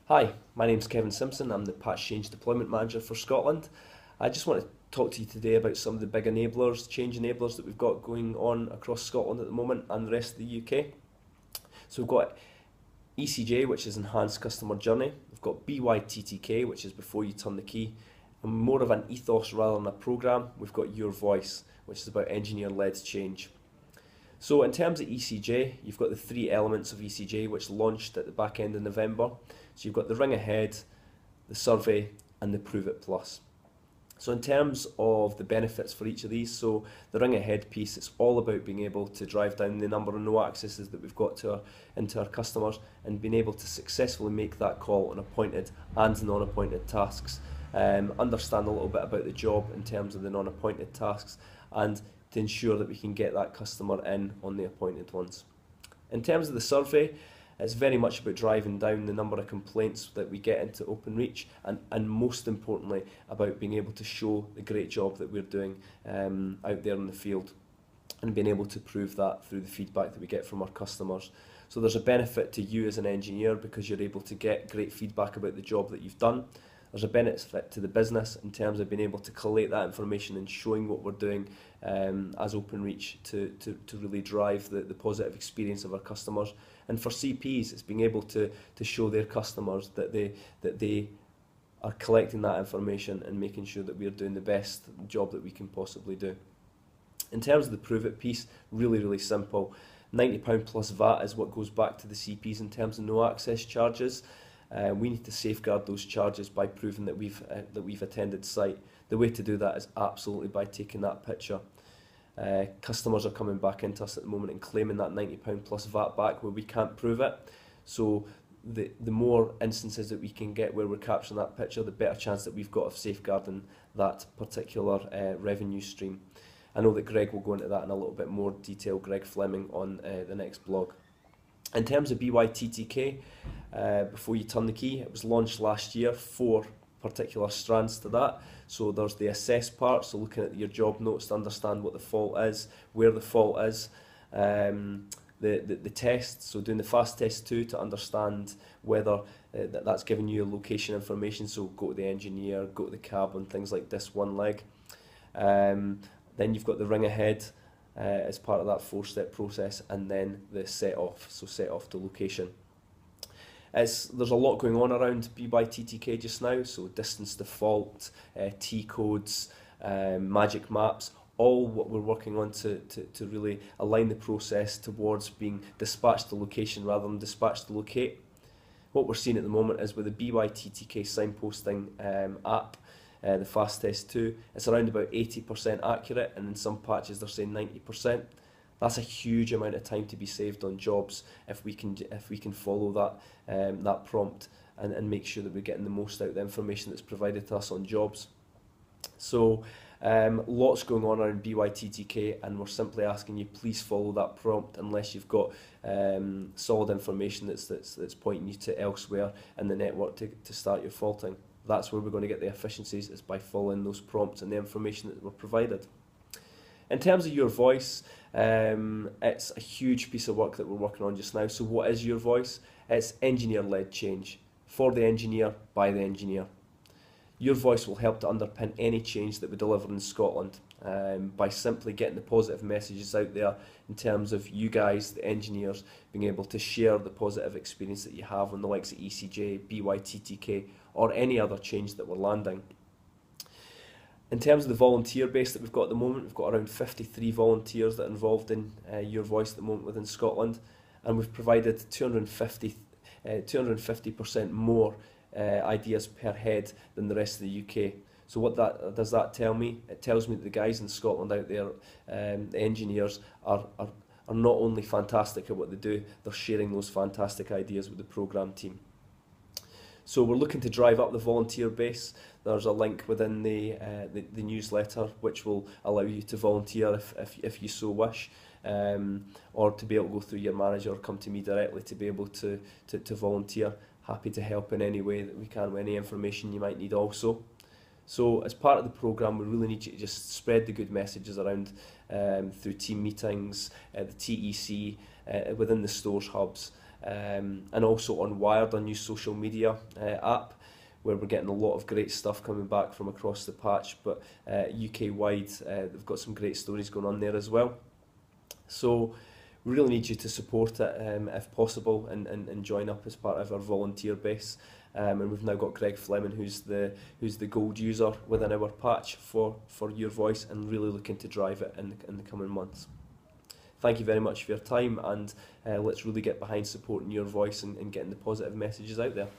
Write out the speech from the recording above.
Hi, my name's Kevin Simpson. I'm the Patch Change Deployment Manager for Scotland. I just want to talk to you today about some of the big enablers, change enablers that we've got going on across Scotland at the moment and the rest of the UK. So we've got ECJ, which is Enhanced Customer Journey. We've got BYTTK, which is Before You Turn the Key. And more of an ethos rather than a programme, we've got Your Voice, which is about engineer-led change. So in terms of ECJ, you've got the three elements of ECJ which launched at the back end of November. So you've got the Ring Ahead, the Survey and the Prove It Plus. So in terms of the benefits for each of these, so the Ring Ahead piece, it's all about being able to drive down the number of no accesses that we've got into our customers and being able to successfully make that call on appointed and non-appointed tasks. Understand a little bit about the job in terms of the non-appointed tasks and to ensure that we can get that customer in on the appointed ones. In terms of the survey, it's very much about driving down the number of complaints that we get into Openreach and most importantly about being able to show the great job that we're doing out there in the field and being able to prove that through the feedback that we get from our customers. So there's a benefit to you as an engineer because you're able to get great feedback about the job that you've done. There's a benefit to the business in terms of being able to collate that information and showing what we're doing as Openreach to really drive the positive experience of our customers. And for CPs, it's being able to show their customers that they are collecting that information and making sure that we're doing the best job that we can possibly do. In terms of the Prove It piece, really simple. £90 plus VAT is what goes back to the CPs in terms of no access charges. We need to safeguard those charges by proving that we've attended site. The way to do that is absolutely by taking that picture. Customers are coming back into us at the moment and claiming that £90 plus VAT back where we can't prove it. So the more instances that we can get where we're capturing that picture, the better chance that we've got of safeguarding that particular revenue stream. I know that Greg will go into that in a little bit more detail, Greg Fleming, on the next blog. In terms of BYTTK, Before You Turn the Key, it was launched last year, 4 particular strands to that. So there's the assess part, so looking at your job notes to understand what the fault is, where the fault is. The test, so doing the fast test 2 to understand whether that's giving you location information, so go to the engineer, go to the cab and things like this one leg. Then you've got the Ring Ahead as part of that 4-step process, and then the set off, so set off to location. There's a lot going on around BYTTK just now, so distance to fault, T-codes, magic maps, all what we're working on to really align the process towards being dispatched to location rather than dispatched to locate. What we're seeing at the moment is with the BYTTK signposting app, the Fast Test 2, it's around about 80% accurate, and in some patches they're saying 90%. That's a huge amount of time to be saved on jobs if we can follow that prompt and make sure that we're getting the most out of the information that's provided to us on jobs. So lots going on around BYTTK, and we're simply asking you please follow that prompt unless you've got solid information that's pointing you to elsewhere in the network to start your faulting. That's where we're going to get the efficiencies, is by following those prompts and the information that were provided. In terms of Your Voice, it's a huge piece of work that we're working on just now. So what is Your Voice? It's engineer-led change, for the engineer, by the engineer. Your Voice will help to underpin any change that we deliver in Scotland by simply getting the positive messages out there in terms of you guys, the engineers, being able to share the positive experience that you have on the likes of ECJ, BYTTK, or any other change that we're landing. In terms of the volunteer base that we've got at the moment, we've got around 53 volunteers that are involved in Your Voice at the moment within Scotland, and we've provided 250% more ideas per head than the rest of the UK. So what does that tell me? It tells me that the guys in Scotland out there, the engineers, are not only fantastic at what they do, they're sharing those fantastic ideas with the programme team. So we're looking to drive up the volunteer base. There's a link within the newsletter which will allow you to volunteer if you so wish, or to be able to go through your manager or come to me directly to be able to volunteer. Happy to help in any way that we can with any information you might need also. So as part of the programme, we really need you to just spread the good messages around through team meetings, the TEC, within the stores hubs, and also on Wired, our new social media app, where we're getting a lot of great stuff coming back from across the patch, but UK-wide, they've got some great stories going on there as well. So we really need you to support it if possible, and join up as part of our volunteer base. And we've now got Greg Fleming, who's the gold user within our patch for Your Voice, and really looking to drive it in the coming months. Thank you very much for your time, and let's really get behind supporting Your Voice and getting the positive messages out there.